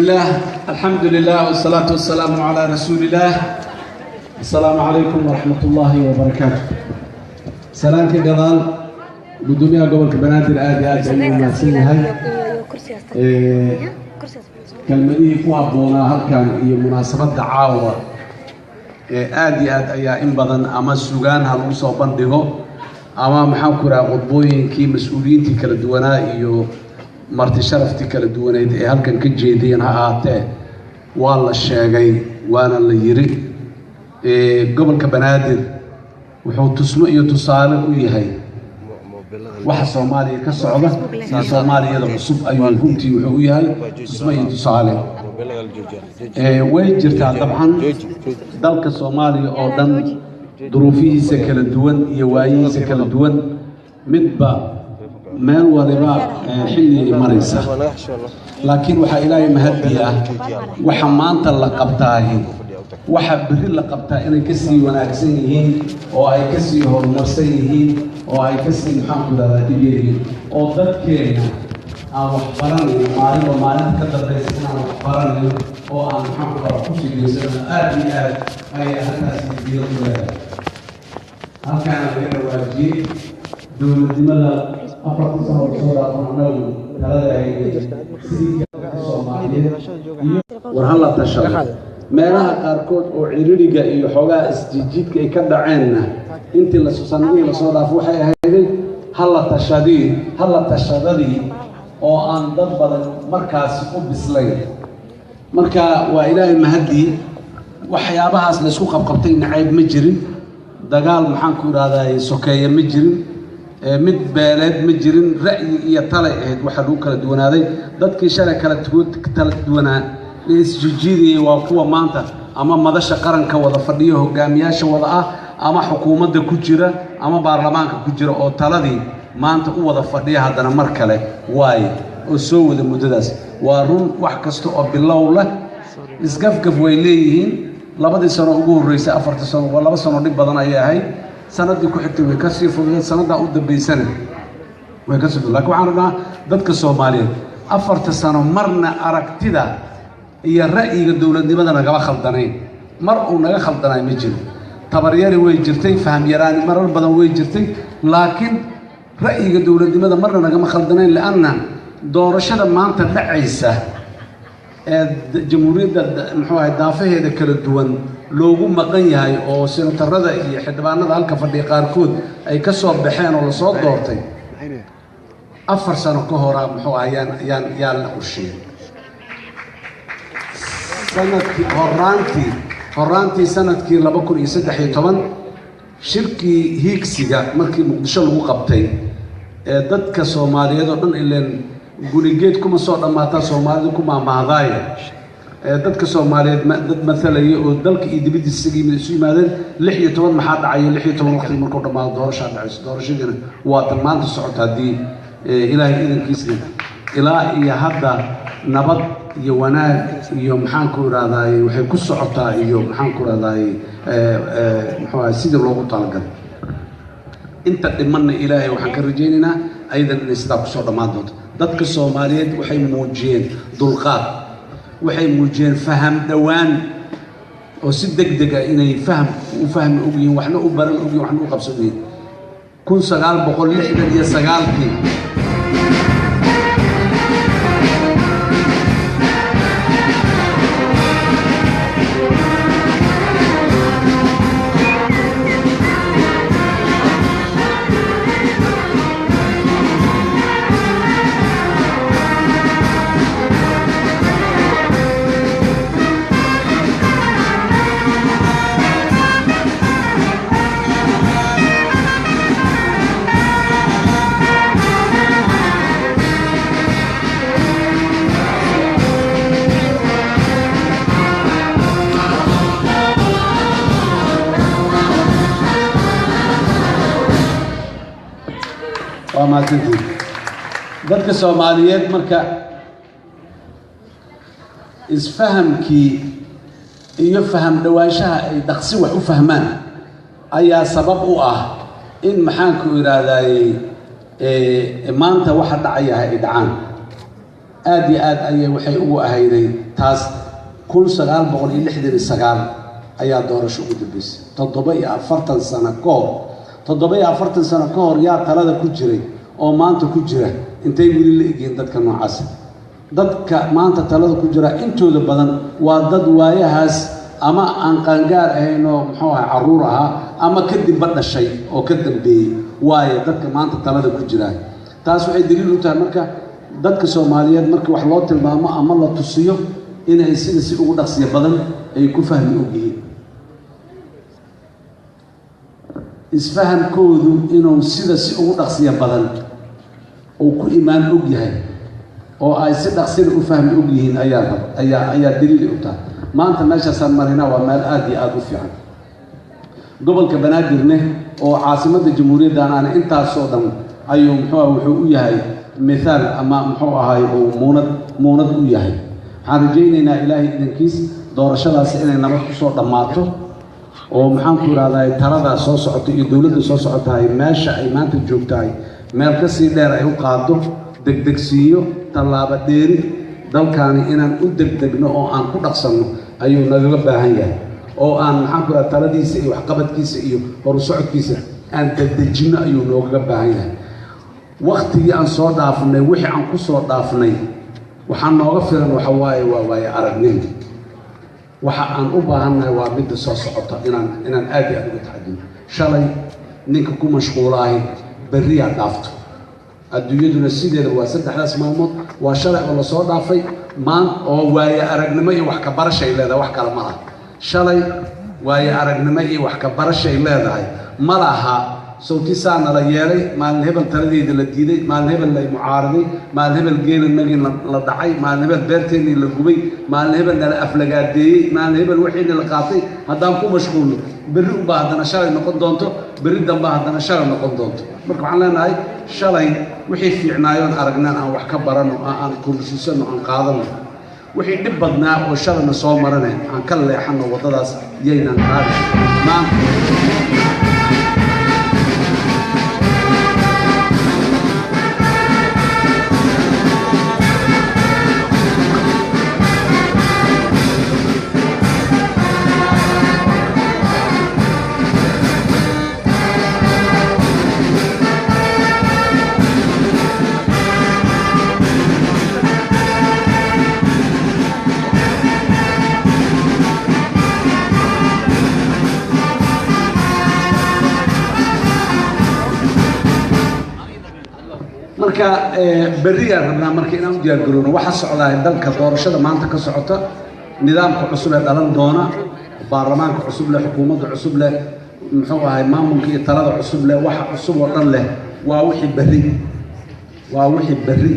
الله الحمد لله والصلاة والسلام على رسول الله. السلام عليكم ورحمة الله وبركاته. سلام كجدال بدنيا قبل كبنادر آدي أيوة سنها كلمني فوق بونا هالكان هي مناسبة دعوة آدي أيا إن بدن أما السجان هالوسا بندقه أما محاكرة قطبوين كي مسؤولين تكل دونا إيو marti sharafti kala duwaneed ee halkan ka jeediyeen ha aatee waa la sheegay waana la yiri gobolka Banaadir wuxuu tusmo iyo tusaale u yahay waxa Soomaaliya ka socda iyo Soomaaliyada cusub ayuu runtii wuxuu u yahay tusmo iyo tusaale way jirtaa dabcan dalka Soomaaliya oo dhan duruufihiisa kala duwan iyo waayihiisa kala duwan midba meel waliba xilli maraysa laakiin waxa Ilaahay mahadiya waxa maanta la qabtaahin waxa bari la qabtaa inay ka sii wanaagsan yihiin oo ay ka sii horumarsan yihiin oo ay ka sii maxaamudada digeeyeen oo dadkeena aan wax baranayo maalin ka dambaysa inaan wax baranayo oo aan maxaamudada ku fiirsano aad iyo aad ay halkaas diido u leedahay halkaan laga waajiyay dowladnimada أفراد الصورة ونحن ورهلا تشرب ما لها كاركود وعيريجا يحوجا استجيد كي كذا عنا أنت اللي سوسني اللي صار فوحة هذه هلا تشددي أو أن ضرب مركز وبسلين مركز وإله المهدي وحيابها لسوق قبطين عيب مجري دجال محنكور هذا سكية مجري mid beeleed ma jirin ra'yi iyo tale ahayd waxa lagu kala duwanaaday dadkii shalay kala duwanaa isjiidiyay waa kuwa maanta ama madasha qaranka wada fadhiyo hogaamiyaasha wada ah ama xukuumadda ku jira ama baarlamaanka ku jira oo taladii maanta u wada fadhiya hadana mar kale waay oo soo wada muddadaas waa run wax kasta oo bilow leh isgafgaf way leeyihiin labadii sano ugu horeysay 4 sano waa 2 sano dhib badan ayay ahayd sanadii ku xigtay way ka sii fogeen sanada u dambeysana way ka sii laakiin waxaan rabnaa dadka Soomaaliyeed 4 sano marna aragtida iyo ra'yiga dawladnimada naga khaldanayn mar uu naga khaldanay ma jiro tabaryari way jirtay faham yaraan marar badan way jirtay laakiin ra'yiga dawladnimada marna naga khaldanayn laana doorashada maanta dhacaysa jamhuuriyadda muxuu ahay daafaheeda kala duwan loogu maqan yahay oo senatarada iyo xildhibaanada halka fadhiya qaarkood ay ka soo baxeen oo la soo doortay 4 sano ka hor muxuu ahaayaan yaan la qorsheeyay sanadkii horaantii sanadkii 2013 shirkii hiigsiga markii Muqdisho lagu qabtay dadka Soomaaliyeed oo dhan ileen gurigeed kuma soo dhamaata Soomaalidu kuma maahdaaya dadka Soomaaliyeed dad mathalaya oo dalka iyo dibadiisa isu yimaadeen 16 maxaa dhacay 16 waqti markuu dhamaado doorashadana waa tan maanta socota hadii Ilaahay idinkiisa ilaa iyo hadda nabad iyo wanaag iyo maxaan ku raadaay waxay ku socotaa iyo maxaan ku raadaay muxuu sida loogu talagalay inta dhimanna Ilaahay waxaan ka rajaynaynaa aydan inay sidaa ku soo dhamaan doonto dadka Soomaaliyeed waxay muujiyeen dulqaad waxay muujiyeen faham dhawaan oo si degdeg ah inay faham u ogyihiin waxna u baran ogyihiin waxna u qabsadeen 1969 ما تنتهي dadka Soomaaliyeed marka isfahamkii iyo faham dhawaanshaha ay dhaqsi wax u fahmaan ayaa sabab u ah in maxaan ku iraadaayay maanta waxa dhacaya ay dhacaan aad iyo aad ayay waxay ugu ahayday taas 1969 ayaa doorasho ugu dambeysay 47 sano ka hor 47 sano ka hor yaa talada ku jiray oo maanta ku jira intay weli la egeen dadka noocaas dadka maanta talada ku jira intooda badan waa dad waayahaas ama aan qaangaar ahayn oo muxuu ahaa caruur ahaa ama kadib dhashay oo ka dambeeyay waaye dadka maanta talada ku jira taas waxay daliil u tahay marka dadka Soomaaliyeed marka wax loo tilmaamo ama la tusiyo inay sida si ugu dhaqsiyo badan ay ku fahmi ogyihiin isfahamkoodu inuu sida si ugu dhaqsiyo badan oo ku iimaan og yahay oo ay si dhaqsiyo u fahmi ogyihiin ayaa daliil u tahay maanta meeshaasaan marina waa meel aad iyo aad u fiican gobolka Banaadirne oo caasimadda jamhuuriyadda aan intaasoo dhan ayuu wuxuu u yahay مثال أما محو هاي أو مونad u yahay waxaan rajaynaynaa ilaahay idinkiis doorashadaas inay nabad ku soo dhamaato oo maxaan ku raadayay talada soo socota iyo dawladda soo socotay meesha ay maanta joogtahay meel ka sii dheer ay u qaado degdegsiyo talaaba dheeri dalkaani inaan u degdegno oo aan ku dhaqsanno ayuu naga baahan yahay oo aan maxaan ku raadayay taladiisa iyo waxqabadkiisa iyo horu socodkiisa aan degdejino ayuu nooga baahan yahay waqtigii aan soo dhaafnay wixii aan ku soo dhaafnay waxaan nooga filan waxa waaye aragnimo waxa aan u baahannahay waa mid soo socota inaan aad iyo aad uga taxadino shalay ninka ku mashquulahay bariya dhaafto adduunyaduna sideeda waa saddexdaas maalmood waa shalay oo la soo dhaafay maan oo waaye aragnimo iyo wax ka barashay leedahay wax kale ma laha shalay waaye aragnimo iyo wax ka barashay leedahay ma laha صوتي سانا لا يالي مال هبل تردي دل ديدي مال هبل لا معارضي مال هبل جيل النجي لا دعي مال هبل بيرتيني للجوبي مال هبل لا أفلقات دي مال هبل وحيد القاطي هذا كو مشغول بريء بعد أنا شاري نقد دونتو بريء دم بعد أنا شاري نقد دونتو مركب علينا هاي شاري وحي في عنايون أرجنا أو وحكبرنا عن كل سنة عن قاضنا وحي نبضنا وشاري نصوم مرنا عن كل حنا وضلاس جينا نعرف ما marka bariya rabnaa marka inaan u diyaar garowno waxa socdaa dalka doorashada maanta ka socota nidaamka cusub ee dhalan doona baarlamaanka cusub leh xukuumadda cusub leh muxuu ahay maamulka iyo talada cusub leh waxa cusub oo dhan leh waa wixii bari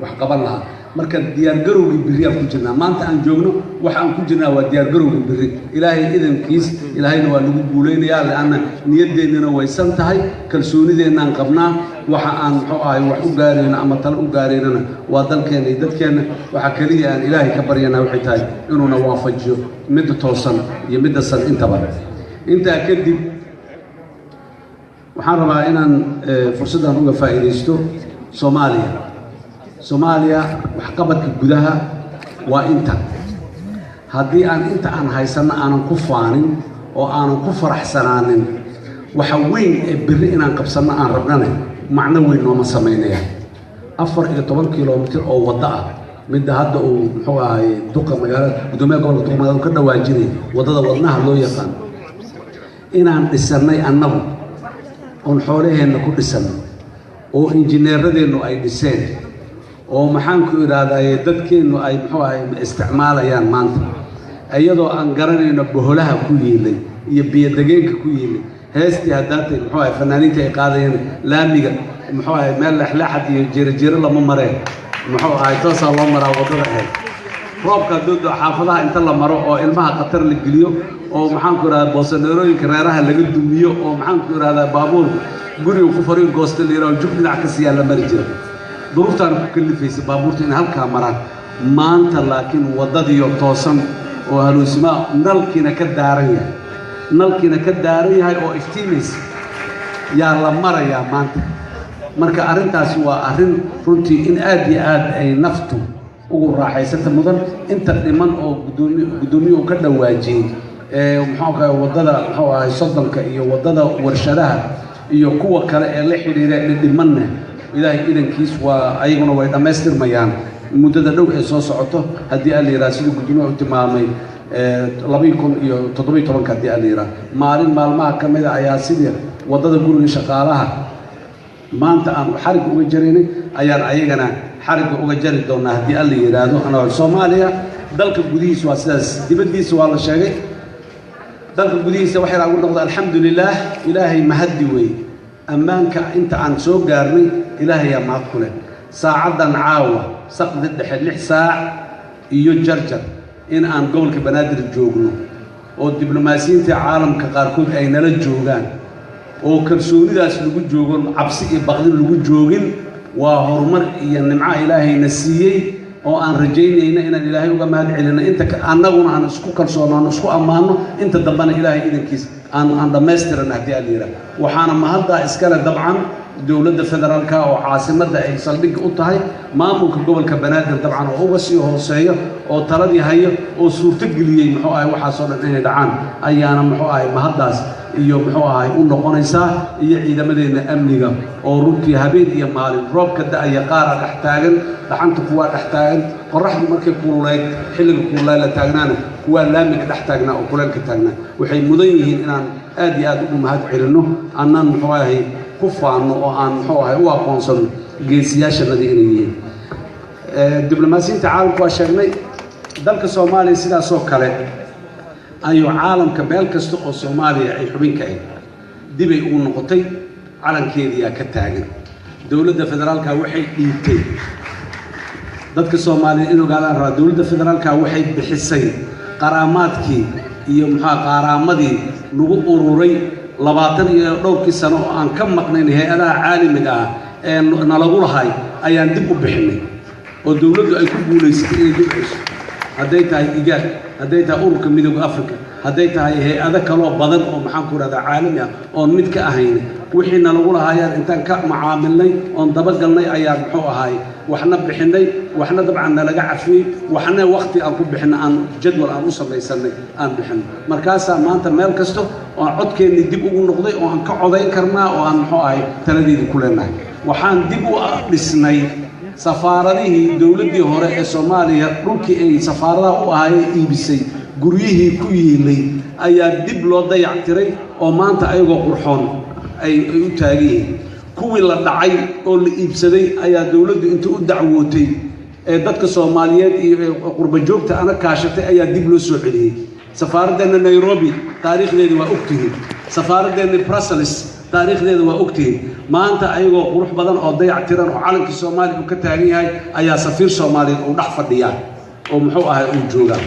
wax qaban lahaa marka diyaar garowgii bariya ku jirnaa maanta aan joogno waxa aan ku jirnaa waa diyaar garowgii bari ilaahay idankiis ilaahayna waa lagu guuleynayaa laana niyadeennana waysan tahay kalsoonideenaan qabnaa waxa aan muxuu ahay wax u gaarayna ama tal u gaaraynana waa dalkeena iyo dadkeena waxa kaliya aan ilaahay ka baryanaa waxay tahay inuuna waafajiyo midda toosan iyo midda san intaba intaa kadib waxaan rabaa inaan fursaddan uga faa'iidaysto Soomaaliya waxqabadka gudaha waa inta haddii aan inta aan haysanno aanan ku faanin oo aanan ku faraxsanaanin waxa weyn ee berri inaan qabsanno aan rabnana macno weyn nooma samaynaya 14 kilomitir oo waddo ah midda hadda uu muxuu ahay duqa magaalada gudoomiyaha gobolka duqa magaalada ka dhawaajinay waddada wadnaha loo yaqaan inaan dhisannay annagu oon xoolaheenna ku dhisannay oo injineeradeennu ay dhiseen oo maxaan ku iraadaye dadkeennu ay muxuu ahay isticmaalayaan maanta iyadoo aan garanayno boholaha ku yiilay iyo biyadageenka ku yiilay heestii haddaatay muxuu ahay fanaaniinta ay qaadayeen laamiga muxuu ahay meel lexleexad iyo jeero lama mareen muxuu ahay toosaa loo maraa waddada ahayd roobka doodo xaafadaha inta la maro oo ilmaha khatar la geliyo oo maxaan ku iradaa boosaneerooyinka reeraha laga dumiyo oo maxaan ku iradaa baabuur guriga ku fariin goosta la yiraahdo jug dhinac ka siyaa la mari jiro duruuftaan ku kalifaysay baabuurta in halkaa maraan maanta laakiin waddadiyo toosan oo haluusima nalkiina ka daaran yahay oo iftiimaysa yaa la marayaa maanta marka arrintaasi waa arrin runtii in aad iyo aad ay naftu ugu raaxaysata mudan inta dhiman oo gudoomiye ka dhawaajiyay muxuu wadada muxuu ahay soddonka iyo wadada warshadaha iyo kuwa kale ee la xiriira dhimanna ilaahay idankiis waa ayaguna way dhamaystirmayaan muddada dhow ee soo socoto haddii aan la yiraahdo sidii gudoomiye u tilmaamay 2017 haddii aan la yiraahdo maalin maalmaha ka mid ah ayaa sidii wadada guriga shaqaalaha maanta aan xarig uga jaraynay ayaan ayagana xarig uga jari doonaa haddii aan la yiraahdo anoo Soomaaliya dalka gudihiisa waa sidaas dibadiisa waa la sheegay dalka gudihiisa waxay ugu noqday alxamdulillaah ilaahay mahadi way ammaanka inta aan soo gaarnay ilaahay yaa mahad ku leh saacadan caawa saqdi dhexe 6 saac iyo jarjar in aan gobolka banaadir joogno oo diblomaasiyiinta caalamka qaarkood ay nala joogaan oo kalsoonidaas lagu joogo cabsi iyo baqdin lagu joogin waa horumar iyo nimco ilaahayna siiyay oo aan rajaynayna inaan ilaahay uga mahad celino inta annaguna aan isku kalsoonaano isku ammaano inta dambana ilaahay idankiis aan dhammaystirana haddii aan yiraahdo waxaana mahaddaa iskale dabcan dowladda federaalka oo caasimadda ay saldhig u tahay maamulka gobolka banaadir dabcan oo uga sii hooseeyo oo taladii hayo oo suurto geliyay muxuu ahay waxaasoo dhan inay dhacaan ayaana muxuu ahay mahaddaas iyo muxuu ahay u noqonaysaa iyo ciidamadeena amniga oo runtii habeen iyo maalin roobka da'aya qaara dhex taagan dhaxanta kuwa dhex taagan qorraxdu markay kululeyd xilliga kululeyl la taagnaana kuwa laamiga dhex taagnaa oo kuleelka taagnaa waxay mudan yihiin inaan aad iyo aad ugu mahad celino annaan muxuu ahay ku faano oo aan muxuu ahay u aqoonsano geesiyaashanada inay yihiin diblomaasiyiinta caalamku waa sheegnay dalka Soomaaliya sidaasoo kale ayuu caalamka meel kasta oo Soomaaliya ay xubin ka ahayd dib ay ugu noqotay calankeedii ka taagan dowladda federaalka waxay dhiibtay dadka Soomaaliya inuu gaadaan raa dowladda federaalka waxay bixisay qaraamaadkii iyo qaraamadii lagu ururay 20 iyo dhowrkii sano oo aan ka maqnayn hay'adaha caalamiga ah ee nalagu lahay ayaan dib u bixinay oo dowladdu ay ku guuleysatay inay dib u bixiso hadday tahay IGAD hadday tahay ururka midowga Afrika hadday tahay hay'ado kale oo badan oo ku raada caalami ah oo mid ka ahayn wixii nalagu lahaayeen intaan ka macaamilnay oo dabagalnay ayaan muxuu ahay waxna bixinay waxna dabcan nalaga cafiyay waxna waqti aan ku bixin aan jadwal aan u samaysanay aan bixin markaas maanta meel kasto oo codkeeni dib ugu noqday oo aan ka codayn karnaa oo aan muxuu ahay taladeedii ku leenahay waxaan dib u dhisnay safaaradihii dowladdii hore ee Soomaaliya dhulkii ay safaaradaha u ahaayeen iibisay guryihii ku yiilay ayaa dib loo dayactiray oo maanta ayagoo qurxoon ay u taageen kuwii la dhacay oo la iibsaday ayaa dowladdu inta u dacwootay ee dadka Soomaaliyeed iyo qurba joogta ana kaashatay ayaa dib loo soo celiyay safaaradda Nairobi taariikhdeedu waa ogtihiin safaaradda Brussels taariikhdeedu waa ogtihiin maanta ayagoo qurux badan oo dayactiran oo calankii Soomaaliya ka taagan yahay ayaa safiir Soomaaliyeed u dhex fadhiya oo muxuu ahay uu jooga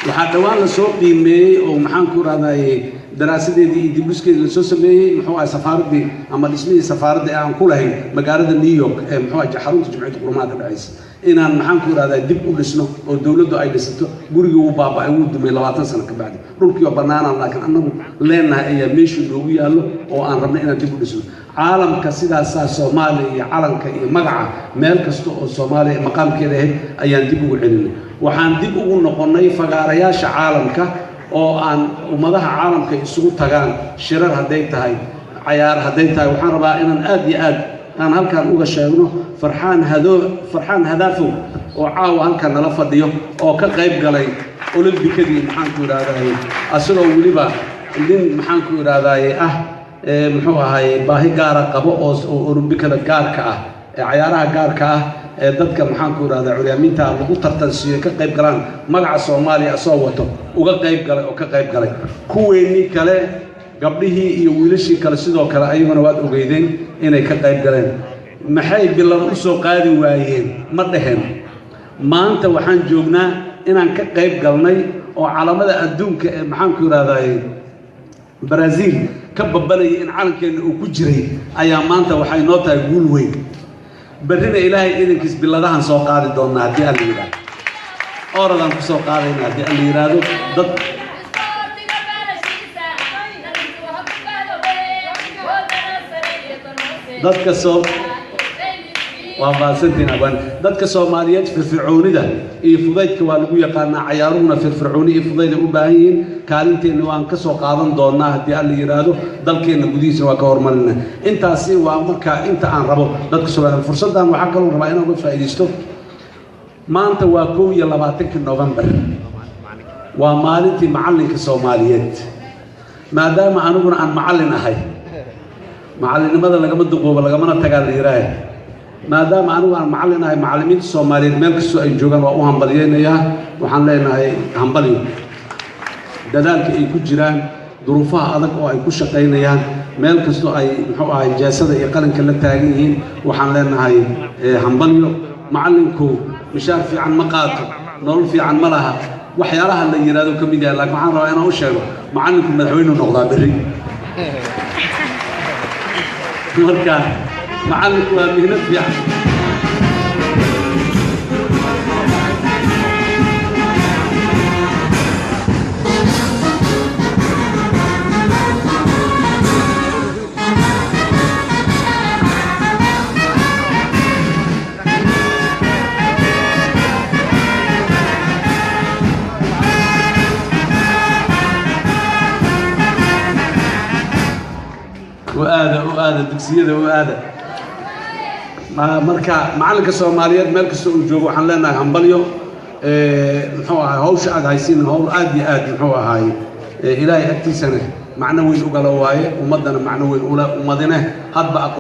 waxaa dhawaan la soo qiimeeyay oo ku raadayay daraasadeedii dib u iskeed la soo sameeyay muxuu ahay safaaradii ama dhismihii safaaradda aan ku lahayn magaalada New York ee muxuu ahay xarunta Jimciyadda Quruumaha dhacaysa inaan ku raadayay dib u dhisno oo dawladdu ay dhisato gurigii uu baaba'ay uu dumay 20 sano ka bacdi dhulkii oo banaanaan laakiin annagu leenahay ayaa meeshu loogu yaalo oo aan rabnay inaan dib u dhisno caalamka sidaas Soomaaliya iyo calanka iyo magaca meel kasta oo Soomaaliya maqaamkeeda ahayd ayaan dib ugu celinay waxaan dib ugu noqonay fagaarayaasha caalamka oo aan ummadaha caalamka isugu tagaan shirar haday tahay ciyaar haday tahay waxaan rabaa inaan aad iyo aad aan halkan uga sheegno farxaan hadaafo oo caawa halkan nala fadhiyo oo ka qayb galay Olimbikadii ku raadayay asagoo waliba nin ku raadayay muxuu ahay baahi gaar ah qabo oo Olimbikada gaarka ah ee ciyaaraha gaarka ah ee dadka ku raadayay curyaaminta lagu tartansiyo ka qayb galaan magaca Soomaaliya soo wato uga qayb galay oo ka qayb galay kuweeni kale gabdhihii iyo wiilashii kale sidoo kale ayaguna waad ogeydeen inay ka qayb galeen maxay bilan u soo qaadi waayeen ma dhahen maanta waxaan joognaa inaan ka qayb galnay oo calaamada adduunka ee ku raadayay Brazil ka babanay in calankeena uu ku jiray ayaa maanta waxay noo tahay guul weyn barina ilaahay idinkiis biladahan soo qaadi doonaa hadii aan yiraahdo oradan ku soo qaadayna hadii aan yiraahdo dad dadka soo وفاسنتين أبان دتك الصوماليات في الفرعوني ده فضيت كوالجو يقارن عيارنا في الفرعوني فضيت أباهين كالنتين وان كسو قارن دورنا هدي اللي يرادو دلكين قديس وكورملنا أنت أسي وامرك أنت عن ربو دتك الصومال الفرصة ده وحكوا ربعنا وقول فايدستو ما أنت واكو يلا باتك نوفمبر ومالتي معلنك الصوماليات ما دام أنا أقول عن معلن هاي معلن ماذا لقمت دقوبة لقمنا تقال يراي ما دام أنا عن معلن هاي معلمين الصوماليين ملك السوء الجوجان وهم بليين يا وحن لنا هاي هم بليين ذلك يكون جيران ظروفها أذك أو يكون شقين يا ملك السوء أي محو أي جسد يقارن كل التاجين وحن لنا هاي هم بليين معلنكو مشار في عن مقاطع نقول في عن ملها وحيارها اللي يرادوا كم يدير لك معنا رأينا وشيء معلنكم مدحوين ونقضى بري مركان معلنكم مهنة يعني وهذا دكسيده وهذا marka macalinka Soomaaliyeed meel kasta uu joogo waxaan leenahay hambalyo muxuu ahaa hawsha aad haysiin hawl aad iyo aad muxuu ahaa ilaahay agtiisana macna weyn u galo waaye ummadana macna weyn u leh ummadina hadba